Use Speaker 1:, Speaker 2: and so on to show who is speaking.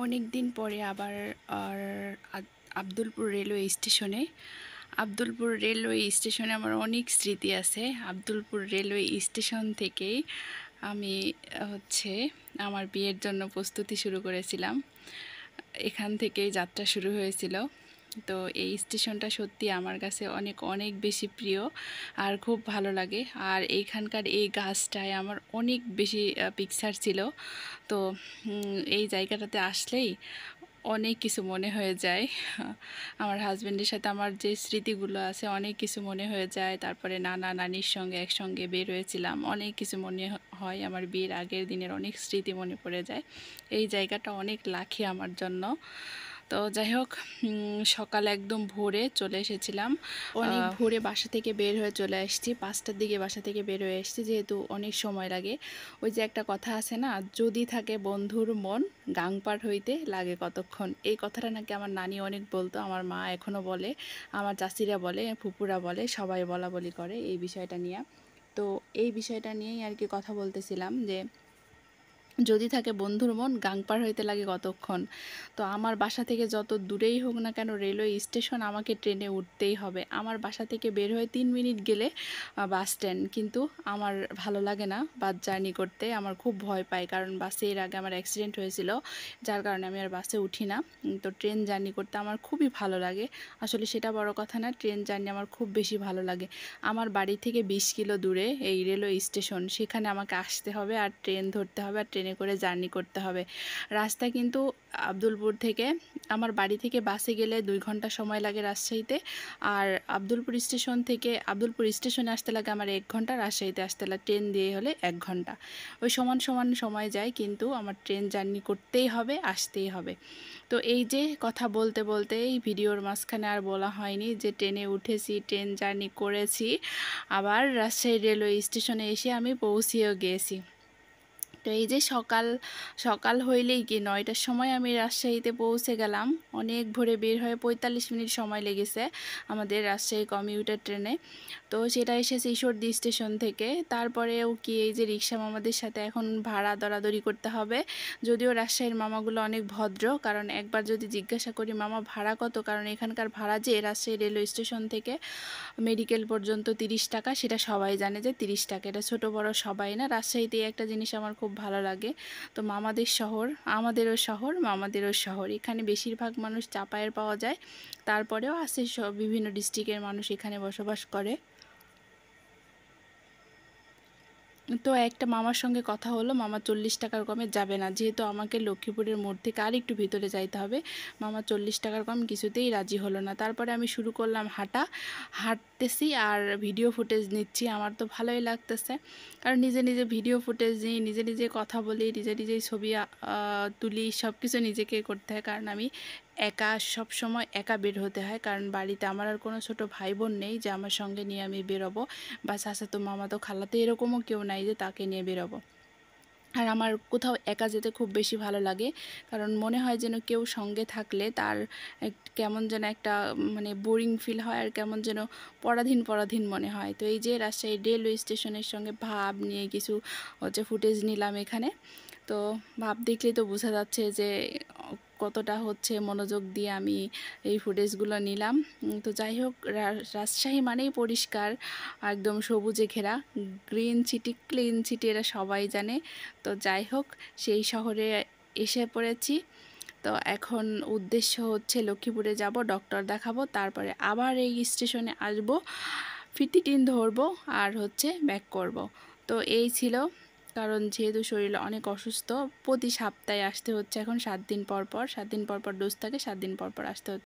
Speaker 1: অনেক দিন পরে আবার আর আব্দুলপুর রেলওয়ে স্টেশনে আমার অনেক স্মৃতি আছে। আব্দুলপুর রেলওয়ে স্টেশন থেকেই আমি হচ্ছে আমার বিয়ের জন্য প্রস্তুতি শুরু করেছিলাম। এখান থেকেই যাত্রা শুরু হয়েছিল। তো এই স্টেশনটা সত্যি আমার কাছে অনেক অনেক বেশি প্রিয় আর খুব ভালো লাগে। আর এইখানকার এই গাছটায় আমার অনেক বেশি পিকচার ছিল। তো এই জায়গাটাতে আসলেই অনেক কিছু মনে হয়ে যায়। আমার হাজব্যান্ডের সাথে আমার যে স্মৃতিগুলো আছে অনেক কিছু মনে হয়ে যায়। তারপরে নানা নানির সঙ্গে একসঙ্গে বের হয়েছিলাম, অনেক কিছু মনে হয়। আমার বিয়ের আগের দিনের অনেক স্মৃতি মনে পড়ে যায়। এই জায়গাটা অনেক লাখি আমার জন্য। তো যাই হোক, সকালে একদম ভোরে চলে এসেছিলাম। অনেক ভোরে বাসা থেকে বের হয়ে চলে আসছি, 5টার দিকে বাসা থেকে বের হয়ে এসেছি, যেহেতু অনেক সময় লাগে। ওই যে একটা কথা আছে না, যদি থাকে বন্ধুর মন গাংপার হইতে লাগে কতক্ষণ। এই কথাটা নাকি আমার নানি অনেক বলতো, আমার মা এখনও বলে, আমার চাচিরা বলে, ফুপুরা বলে, সবাই বলা বলি করে এই বিষয়টা নিয়ে। তো এই বিষয়টা নিয়েই আর কি কথা বলতেছিলাম যে যদি থাকে বন্ধুর মন গাংপার হইতে লাগে কতক্ষণ। তো আমার বাসা থেকে যত দূরেই হোক না কেন রেলওয়ে স্টেশন, আমাকে ট্রেনে উঠতেই হবে। আমার বাসা থেকে বের হয়ে 3 মিনিট গেলে বাস স্ট্যান্ড, কিন্তু আমার ভালো লাগে না বাস জার্নি করতে। আমার খুব ভয় পাই, কারণ বাসে এর আগে আমার অ্যাক্সিডেন্ট হয়েছিল, যার কারণে আমি আর বাসে উঠি না। তো ট্রেন জার্নি করতে আমার খুবই ভালো লাগে। আসলে সেটা বড় কথা না, ট্রেন জার্নি আমার খুব বেশি ভালো লাগে। আমার বাড়ি থেকে 20 কিলো দূরে এই রেলওয়ে স্টেশন, সেখানে আমাকে আসতে হবে আর ট্রেন ধরতে হবে, আর ট্রেনে করে জার্নি করতে হবে। রাস্তা কিন্তু আব্দুলপুর থেকে আমার বাড়ি থেকে বাসে গেলে 2 ঘন্টা সময় লাগে রাজশাহীতে, আর আব্দুলপুর স্টেশনে আসতে লাগে আমার 1 ঘন্টা, রাজশাহীতে আসতে লাগে ট্রেন দিয়ে হলে 1 ঘন্টা। ওই সমান সমান সময় যায়, কিন্তু আমার ট্রেন জার্নি করতেই হবে, আসতেই হবে। তো এই যে কথা বলতে বলতে এই ভিডিওর মাঝখানে আর বলা হয়নি যে ট্রেনে উঠেছি, ট্রেন জার্নি করেছি, আবার রাজশাহী রেলওয়ে স্টেশনে এসে আমি পৌঁছেও গিয়েছি। তো এই যে সকাল সকাল হইলেই কি 9টার সময় আমি রাজশাহীতে পৌঁছে গেলাম। অনেক ভোরে বের হয়ে 45 মিনিট সময় লেগেছে আমাদের রাজশাহী কমিউটার ট্রেনে। তো সেটা এসেছে ঈশ্বরদী স্টেশন থেকে। তারপরেও কি এই যে রিক্সা মামাদের সাথে এখন ভাড়া দরাদরি করতে হবে। যদিও রাজশাহীর মামাগুলো অনেক ভদ্র, কারণ একবার যদি জিজ্ঞাসা করি মামা ভাড়া কত, কারণ এখানকার ভাড়া যে রাজশাহী রেলওয়ে স্টেশন থেকে মেডিকেল পর্যন্ত 30 টাকা, সেটা সবাই জানে যে 30 টাকা, এটা ছোটো বড় সবাই না। রাজশাহীতে একটা জিনিস আমার খুব ভালো লাগে, তো মামাদের শহর, আমাদেরও শহর, মামাদেরও শহর। এখানে বেশিরভাগ মানুষ চাপায়ের পাওয়া যায়, তারপরেও আছে সব বিভিন্ন ডিস্ট্রিক্টের মানুষ এখানে বসবাস করে। তো একটা মামার সঙ্গে কথা হলো, মামা 40 টাকার কমে যাবে না, যেহেতু আমাকে লক্ষ্মীপুরের মোড় থেকে আর একটু ভিতরে যাইতে হবে। মামা 40 টাকার কম কিছুতেই রাজি হলো না। তারপরে আমি শুরু করলাম হাঁটতেছি আর ভিডিও ফুটেজ নিচ্ছি। আমার তো ভালোই লাগতেছে, কারণ নিজে নিজে ভিডিও ফুটেজ নিই, নিজে নিজে কথা বলি, নিজে নিজেই ছবি তুলি, সব কিছু নিজেকে করতে হয়, কারণ আমি একা, সব সময় একা বের হতে হয়, কারণ বাড়িতে আমার আর কোনো ছোট ভাই বোন নেই যে আমার সঙ্গে নিয়ে আমি বেরোবো, বা চাচাতো মামাতো খালাতো এরকমও কেউ নাই যে তাকে নিয়ে বেরোবো। আর আমার কোথাও একা যেতে খুব বেশি ভালো লাগে, কারণ মনে হয় যেন কেউ সঙ্গে থাকলে তার কেমন যেন একটা মানে বোরিং ফিল হয়, আর কেমন যেন পরাধীন পরাধীন মনে হয়। তো এই যে রাজশাহী রেলওয়ে স্টেশনের সঙ্গে ভাব নিয়ে কিছু হচ্ছে ফুটেজ নিলাম এখানে। তো ভাব দেখলেই তো বোঝা যাচ্ছে যে কতটা হচ্ছে মনোযোগ দিয়ে আমি এই ফুটেজগুলো নিলাম। তো যাই হোক, রাজশাহী মানেই পরিষ্কার, একদম সবুজে ঘেরা, গ্রিন সিটি, ক্লিন সিটি, এরা সবাই জানে। তো যাই হোক, সেই শহরে এসে পড়েছি। তো এখন উদ্দেশ্য হচ্ছে লক্ষ্মীপুরে যাব, ডক্টর দেখাবো, তারপরে আবার এই স্টেশনে আসবো, ফিরতি ট্রেন ধরবো, আর হচ্ছে ব্যাক করব। তো এই ছিল, কারণ যেহেতু শরীর অনেক অসুস্থ, প্রতি সপ্তাহে আসতে হচ্ছে এখন 7 দিন পর পর, 7 দিন পর পর ডোজ থাকে, 7 দিন পর পর আসতে হচ্ছে।